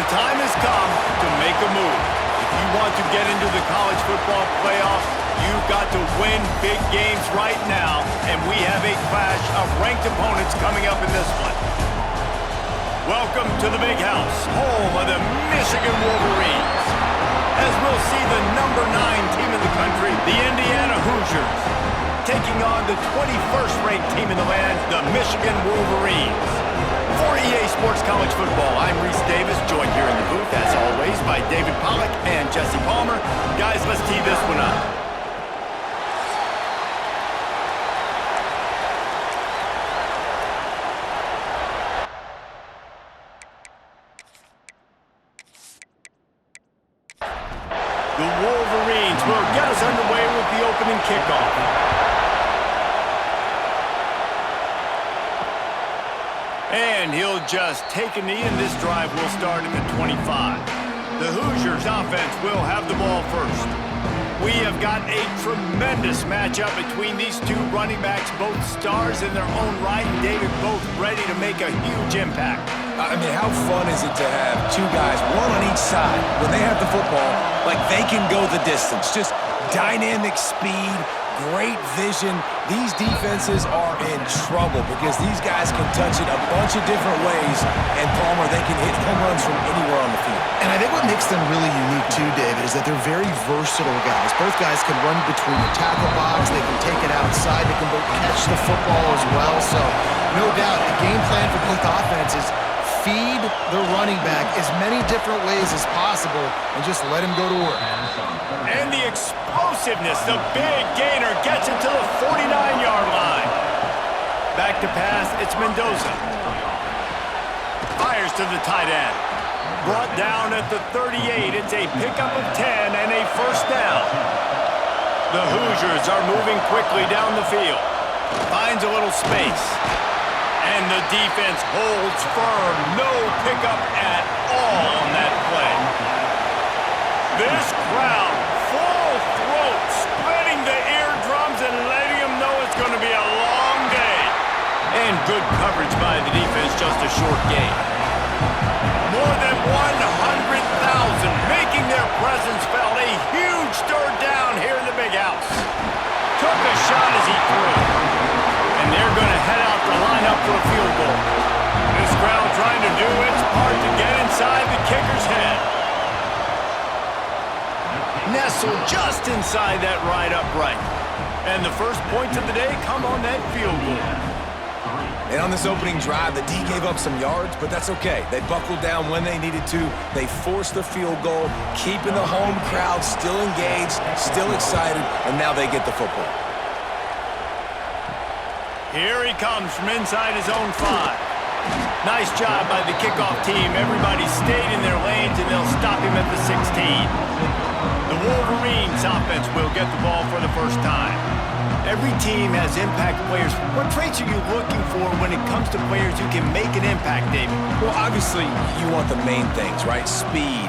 The time has come to make a move. If you want to get into the college football playoff, you've got to win big games right now, and we have a clash of ranked opponents coming up in this one. Welcome to the Big House, home of the Michigan Wolverines. As we'll see the number 9 team in the country, the Indiana Hoosiers, taking on the 21st ranked team in the land, the Michigan Wolverines. For EA Sports College Football, I'm Reese Davis, joined here in the booth, as always, by David Pollack and Jesse Palmer. Guys, let's tee this one up. The Wolverines will get us underway with the opening kickoff. And he'll just take a knee, and this drive will start at the 25. The Hoosiers offense will have the ball first. We have got a tremendous matchup between these two running backs, both stars in their own right, and David, both ready to make a huge impact. I mean, how fun is it to have two guys, one on each side, when they have the football, like they can go the distance. Just dynamic speed, great vision. These defenses are in trouble because these guys can touch it a bunch of different ways, and Palmer, they can hit home runs from anywhere on the field. And I think what makes them really unique too, David, is that they're very versatile guys. Both guys can run between the tackle box, they can take it outside, they can both catch the football as well. So, no doubt, the game plan for both offenses, feed the running back as many different ways as possible and just let him go to work. And the explosiveness, the big gainer gets it to the 49-yard line. Back to pass, it's Mendoza. Fires to the tight end. Brought down at the 38, it's a pickup of 10 and a first down. The Hoosiers are moving quickly down the field. Finds a little space. And the defense holds firm. No pickup at all on that play. This crowd, full throat, splitting the eardrums and letting them know it's going to be a long day. And good coverage by the defense, just a short gain. More than 100,000 making their presence felt. A huge third down here in the Big House. Took a shot as he threw. And they're going to head out the lineup for a field goal. This crowd trying to do its part to get inside the kicker's head. Nestled just inside that right upright. And the first points of the day come on that field goal. And on this opening drive, the D gave up some yards, but that's okay. They buckled down when they needed to. They forced the field goal, keeping the home crowd still engaged, still excited, and now they get the football. Here he comes from inside his own 5. Nice job by the kickoff team. Everybody stayed in their lanes, and they'll stop him at the 16. The Wolverines offense will get the ball for the first time. Every team has impact players. What traits are you looking for when it comes to players who can make an impact, David? Well, obviously, you want the main things, right? Speed,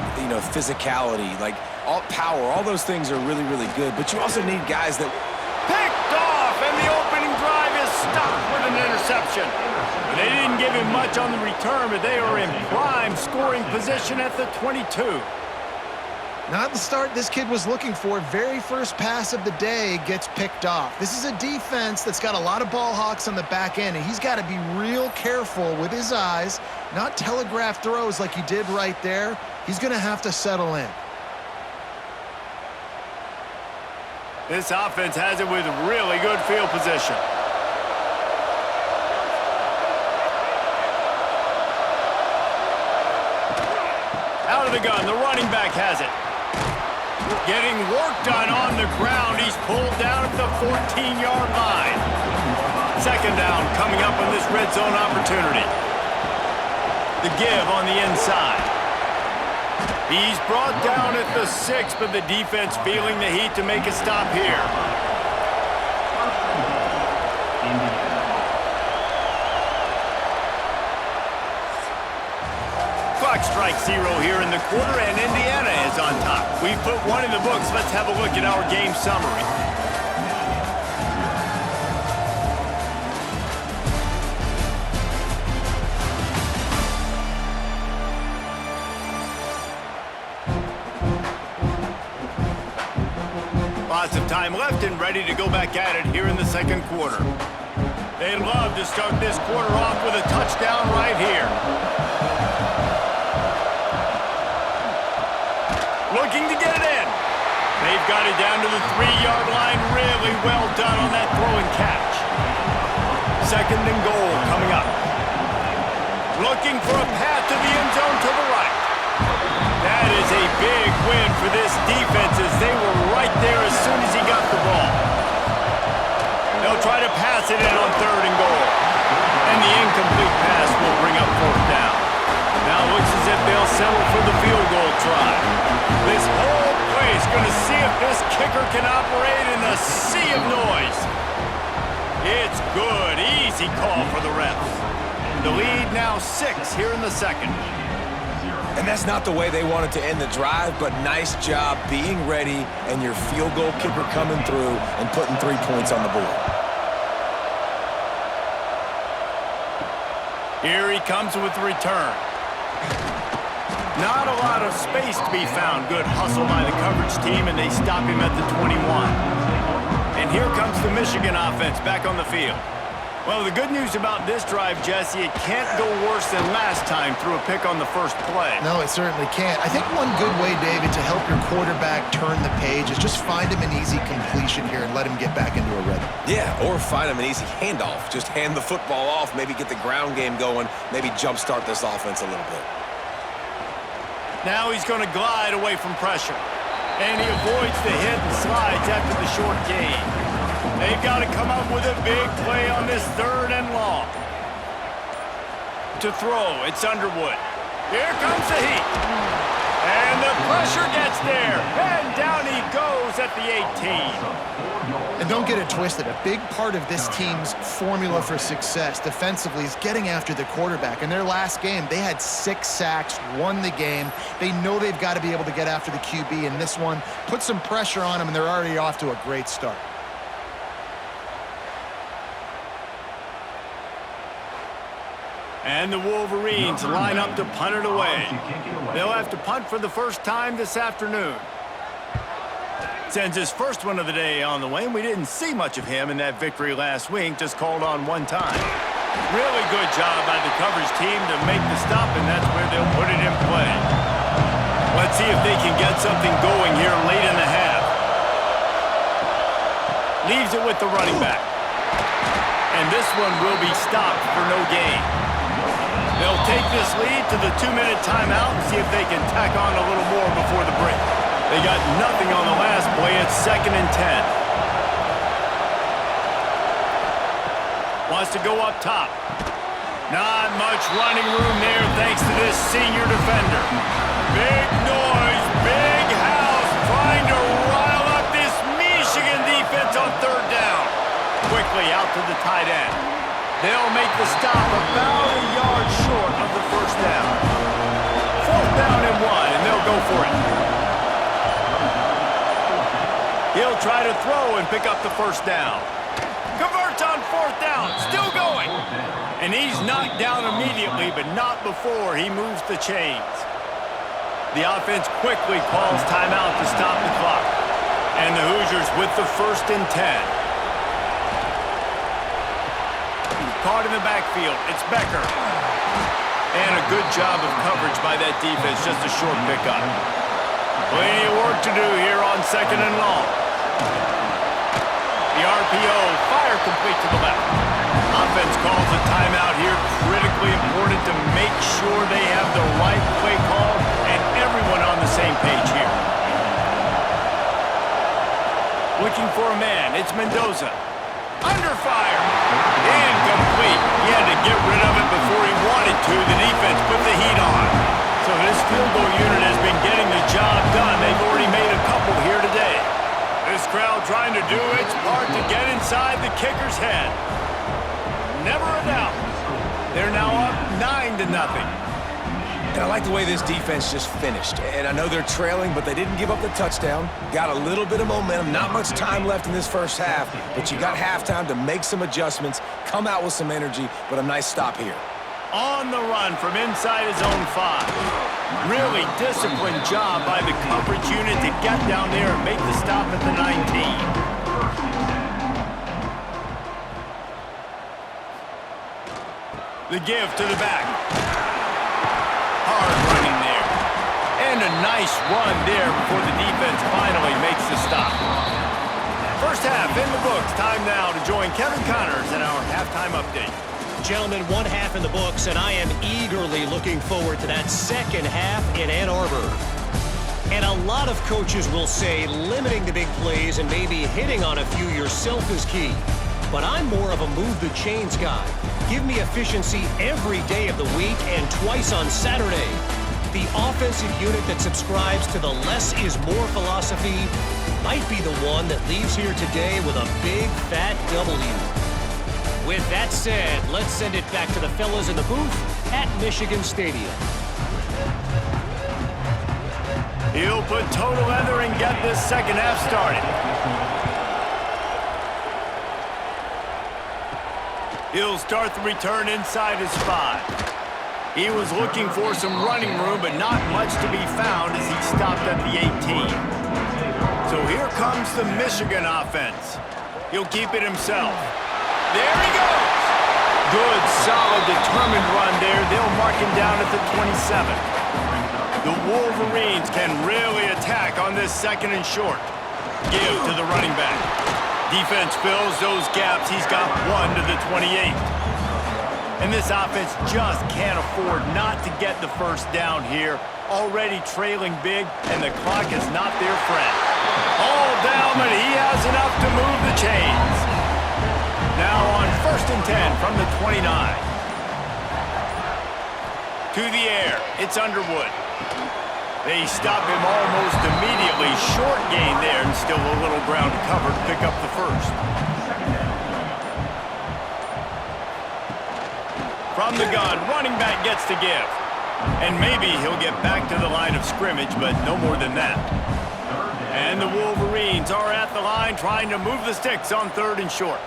physicality, like all power. All those things are really, really good. But you also need guys that... Picked off, and the opening drive is stopped with an interception. They didn't give him much on the return, but they are in prime scoring position at the 22. Not the start this kid was looking for. Very first pass of the day gets picked off. This is a defense that's got a lot of ball hawks on the back end, and he's got to be real careful with his eyes, not telegraph throws like he did right there. He's going to have to settle in. This offense has it with really good field position. Out of the gun, the running back has it. Getting work done on the ground. He's pulled down at the 14-yard line. Second down coming up on this red zone opportunity. The give on the inside. He's brought down at the 6, but the defense feeling the heat to make a stop here. Clock strikes 0 here in the quarter, and Indiana is on top. We put one in the books. Let's have a look at our game summary. Lots of time left and ready to go back at it here in the second quarter. They'd love to start this quarter off with a touchdown right here. Looking to get it in. They've got it down to the 3-yard line. Really well done on that throw and catch. Second and goal coming up. Looking for a path to the end zone to the right. That is a big win for this defense as they were right there as soon as he got the ball. They'll try to pass it in on third and goal. And the incomplete pass will bring up fourth down. Now it looks as if they'll settle for the field goal try. This whole place going to see if this kicker can operate in the sea of noise. It's good. Easy call for the refs. The lead now 6 here in the second. And that's not the way they wanted to end the drive, but nice job being ready and your field goal kicker coming through and putting 3 points on the board. Here he comes with the return. Not a lot of space to be found. Good hustle by the coverage team, and they stop him at the 21. And here comes the Michigan offense back on the field. Well, the good news about this drive, Jesse, it can't go worse than last time through a pick on the first play. No, it certainly can't. I think one good way, David, to help your quarterback turn the page is just find him an easy completion here and let him get back into a rhythm. Yeah, or find him an easy handoff. Just hand the football off, maybe get the ground game going, maybe jumpstart this offense a little bit. Now he's going to glide away from pressure. And he avoids the hit and slides after the short gain. They've got to come up with a big play on this third and long. To throw, it's Underwood. Here comes the heat. And the pressure gets there. And down he goes at the 18. And don't get it twisted. A big part of this team's formula for success defensively is getting after the quarterback. In their last game, they had 6 sacks, won the game. They know they've got to be able to get after the QB in this one. Put some pressure on them, and they're already off to a great start. And the Wolverines line up to punt it away. They'll have to punt for the first time this afternoon. Sends his first one of the day on the way, and we didn't see much of him in that victory last week, just called on one time. Really good job by the coverage team to make the stop, and that's where they'll put it in play. Let's see if they can get something going here late in the half. Leaves it with the running back. And this one will be stopped for no gain. They'll take this lead to the 2-minute timeout and see if they can tack on a little more before the break. They got nothing on the last play. It's 2nd and 10. Wants to go up top. Not much running room there thanks to this senior defender. Big noise, big house, trying to rile up this Michigan defense on third down. Quickly out to the tight end. They'll make the stop about a yard short of the first down. 4th down and 1, and they'll go for it. He'll try to throw and pick up the first down. Converts on 4th down, still going. And he's knocked down immediately, but not before he moves the chains. The offense quickly calls timeout to stop the clock. And the Hoosiers with the 1st and 10. Caught in the backfield, it's Becker. And a good job of coverage by that defense, just a short pickup. Plenty of work to do here on 2nd and long. The RPO, fire complete to the left. Offense calls a timeout here, critically important to make sure they have the right play call and everyone on the same page here. Looking for a man, it's Mendoza. Under fire. Incomplete. He had to get rid of it before he wanted to. The defense put the heat on. So this field goal unit has been getting the job done. They've already made a couple here today. This crowd trying to do its part to get inside the kicker's head. Never a doubt. They're now up 9-0. And I like the way this defense just finished. And I know they're trailing, but they didn't give up the touchdown. Got a little bit of momentum. Not much time left in this first half, but you got halftime to make some adjustments, come out with some energy, but a nice stop here. On the run from inside his own 5. Really disciplined job by the coverage unit to get down there and make the stop at the 19. The give to the back. Hard running there. And a nice run there before the defense finally makes the stop. First half in the books. Time now to join Kevin Connors in our halftime update. Gentlemen, one half in the books, and I am eagerly looking forward to that second half in Ann Arbor. And a lot of coaches will say limiting the big plays and maybe hitting on a few yourself is key. But I'm more of a move the chains guy. Give me efficiency every day of the week and twice on Saturday. The offensive unit that subscribes to the less is more philosophy might be the one that leaves here today with a big fat W. With that said, let's send it back to the fellas in the booth at Michigan Stadium. He'll put total leather and get this second half started. He'll start the return inside his 5. He was looking for some running room, but not much to be found as he stopped at the 18. So here comes the Michigan offense. He'll keep it himself. There he goes! Good, solid, determined run there. They'll mark him down at the 27. The Wolverines can really attack on this second and short. Give to the running back. Defense fills those gaps. He's got 1 to the 28. And this offense just can't afford not to get the first down here. Already trailing big, and the clock is not their friend. All down, but he has enough to move the chains. Now on 1st and 10 from the 29. To the air, it's Underwood. They stop him almost immediately. Short gain there, and still a little ground to cover to pick up the first. From the gun, running back gets to give. And maybe he'll get back to the line of scrimmage, but no more than that. And the Wolverines are at the line trying to move the sticks on 3rd and short.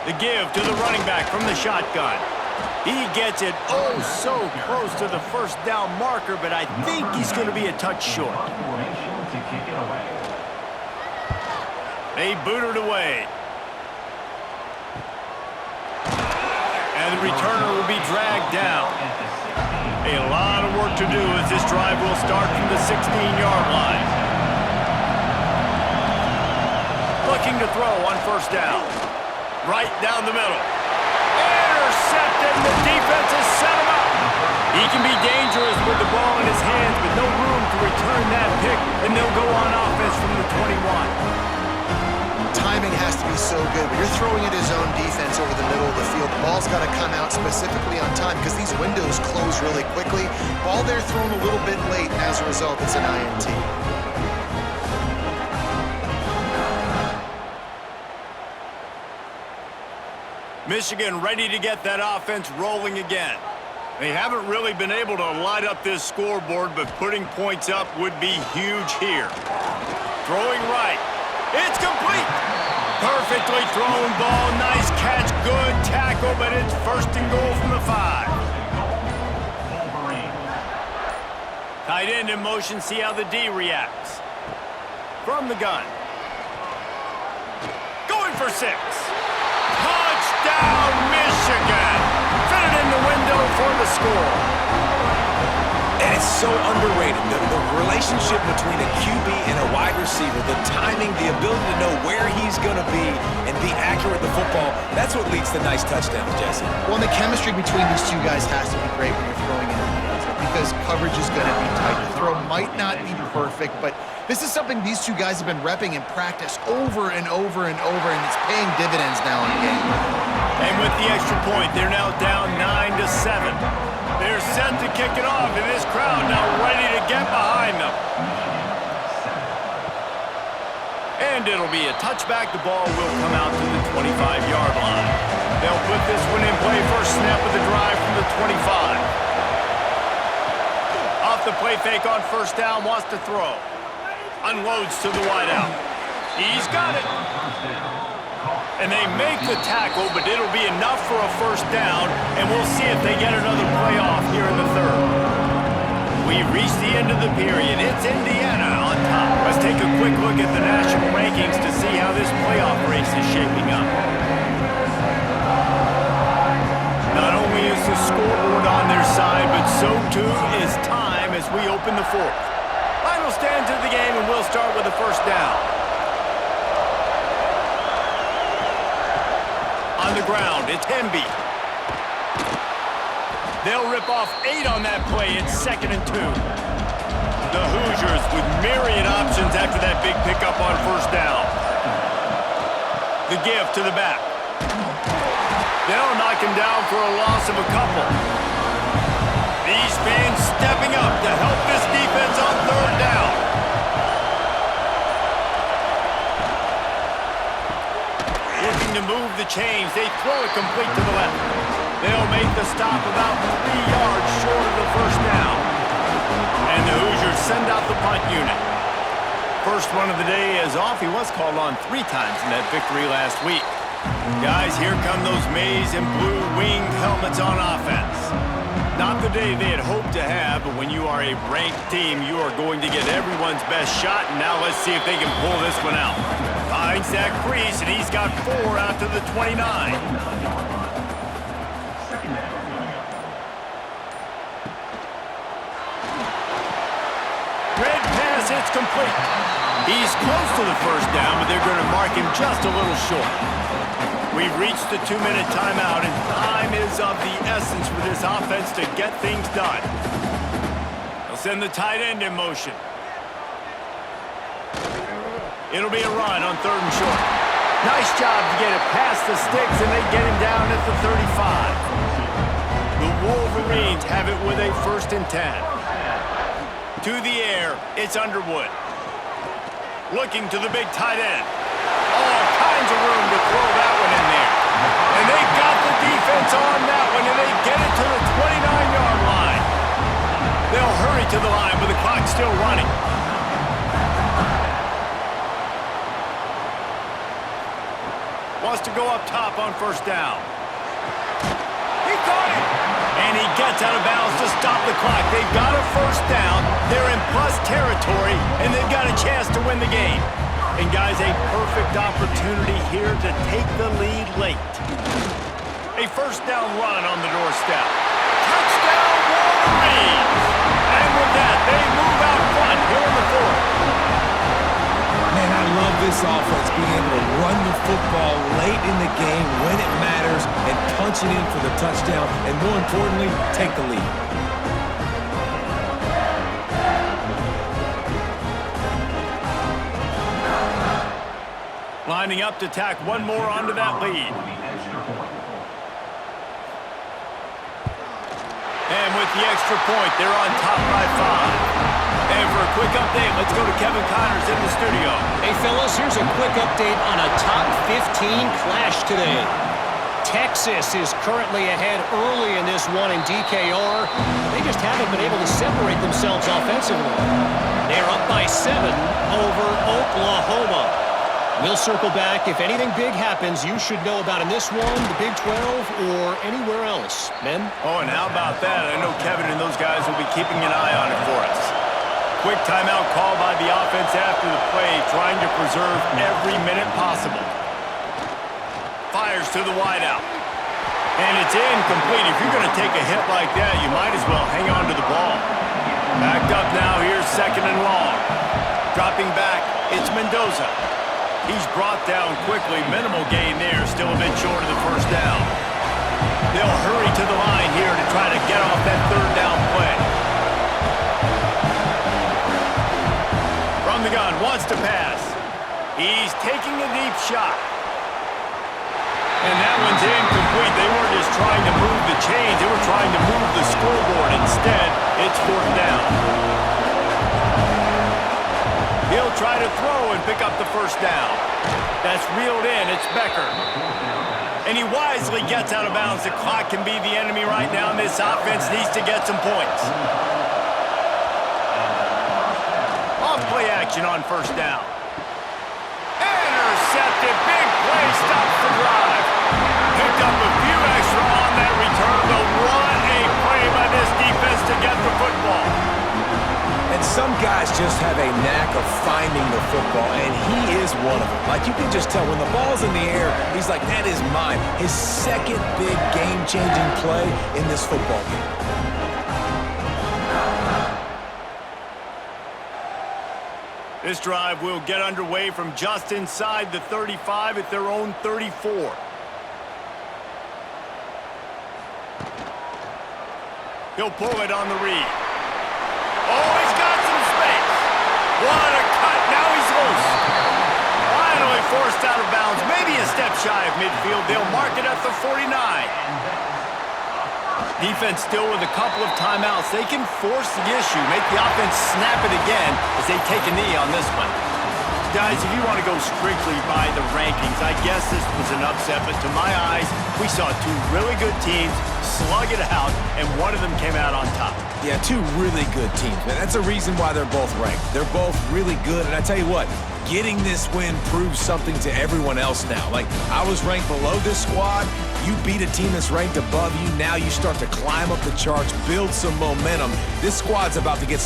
The give to the running back from the shotgun. He gets it oh so close to the first down marker, but I think he's going to be a touch short. They boot it away. And the returner will be dragged down. A lot of work to do as this drive will start from the 16-yard line. Looking to throw on 1st down. Right down the middle. Intercepted, and the defense has set him up. He can be dangerous with the ball in his hands, but no room to return that pick, and they'll go on offense from the 21. Timing has to be so good. When you're throwing at his own defense over the middle of the field, the ball's got to come out specifically on time because these windows close really quickly. Ball there thrown a little bit late, and as a result, it's an INT. Michigan ready to get that offense rolling again. They haven't really been able to light up this scoreboard, but putting points up would be huge here. Throwing right. It's complete. Perfectly thrown ball. Nice catch. Good tackle, but it's 1st and goal from the 5. Tight end in motion. See how the D reacts. From the gun. Going for 6. Touchdown, Michigan! Fit it in the window for the score. And it's so underrated. The relationship between a QB and a wide receiver, the timing, the ability to know where he's going to be and be accurate with the football, that's what leads to nice touchdowns, Jesse. Well, and the chemistry between these two guys has to be great when you're throwing in the end zone because coverage is going to be tight. The throw might not be perfect, but this is something these two guys have been repping in practice over and over and over, and it's paying dividends now in game. And with the extra point, they're now down 9-7. They're set to kick it off, and this crowd now ready to get behind them. And it'll be a touchback. The ball will come out to the 25-yard line. They'll put this one in play. First snap of the drive from the 25. Off the play fake on 1st down, wants to throw. Unloads to the wideout. He's got it. And they make the tackle, but it'll be enough for a first down, and we'll see if they get another playoff here in the third. We've reached the end of the period. It's Indiana on top. Let's take a quick look at the national rankings to see how this playoff race is shaping up. Not only is the scoreboard on their side, but so too is time as we open the fourth. Final stands of the game, and we'll start with a first down. On the ground, it's Hemby. They'll rip off 8 on that play. It's 2nd and 2. The Hoosiers with myriad options after that big pickup on first down. The give to the back. They'll knock him down for a loss of a couple. These fans stepping up to help this defense on third down. Looking to move the chains. They throw it complete to the left. They'll make the stop about 3 yards short of the first down. And the Hoosiers send out the punt unit. First one of the day is off. He was called on 3 times in that victory last week. Guys, here come those maize and blue winged helmets on offense. Not the day they had hoped to have, but when you are a ranked team, you are going to get everyone's best shot, and now let's see if they can pull this one out. Finds that crease, and he's got 4 out to the 29. Red pass, it's complete. He's close to the first down, but they're going to mark him just a little short. We've reached the 2-minute timeout, and time is of the essence for this offense to get things done. They'll send the tight end in motion. It'll be a run on 3rd and short. Nice job to get it past the sticks, and they get him down at the 35. The Wolverines have it with a 1st and 10. To the air, it's Underwood. Looking to the big tight end. All kinds of room to throw that one in there. And they got the defense on that one, and they get it to the 29-yard line. They'll hurry to the line, but the clock's still running. Wants to go up top on first down. He caught it! And he gets out of bounds to stop the clock. They've got a first down. They're in plus territory, and they've got a chance to win the game. And guys, a perfect opportunity here to take the lead late. A first down run on the doorstep. Touchdown Wolverines! And with that, they move out front here in the fourth. Man, I love this offense being able to run the football late in the game when it matters and punch it in for the touchdown, and more importantly, take the lead. Lining up to tack one more onto that lead. And with the extra point, they're on top by 5. And for a quick update, let's go to Kevin Connors in the studio. Hey, fellas, here's a quick update on a top 15 clash today. Texas is currently ahead early in this one in DKR. They just haven't been able to separate themselves offensively. They're up by 7 over Oklahoma. We'll circle back. If anything big happens, you should know about in this one, the Big 12, or anywhere else. Men? Oh, and how about that? I know Kevin and those guys will be keeping an eye on it for us. Quick timeout call by the offense after the play, trying to preserve every minute possible. Fires to the wideout. And it's incomplete. If you're going to take a hit like that, you might as well hang on to the ball. Backed up now. Here's 2nd and long. Dropping back, it's Mendoza. He's brought down quickly. Minimal gain there. Still a bit short of the first down. They'll hurry to the line here to try to get off that 3rd down play. From the gun, wants to pass. He's taking a deep shot. And that one's incomplete. They weren't just trying to move the chains. They were trying to move the scoreboard. Instead, it's 4th down. He'll try to throw and pick up the first down. That's reeled in. It's Becker. And he wisely gets out of bounds. The clock can be the enemy right now, and this offense needs to get some points. Off play action on first down. Intercepted. Big play. Stop Some guys just have a knack of finding the football, and he is one of them. Like, you can just tell when the ball's in the air, he's like, that is mine. His second big game-changing play in this football game. This drive will get underway from just inside the 35 at their own 34. He'll pull it on the read. Oh, he's got some space. What a cut. Now he's loose. Finally forced out of bounds. Maybe a step shy of midfield. They'll mark it at the 49. Defense still with a couple of timeouts. They can force the issue, make the offense snap it again as they take a knee on this one. Guys, if you want to go strictly by the rankings, I guess this was an upset, but to my eyes, we saw two really good teams slug it out, and one of them came out on top. Yeah, two really good teams, man. That's a reason why they're both ranked. They're both really good, and I tell you what, getting this win proves something to everyone else now. Like, I was ranked below this squad. You beat a team that's ranked above you. Now you start to climb up the charts, build some momentum. This squad's about to get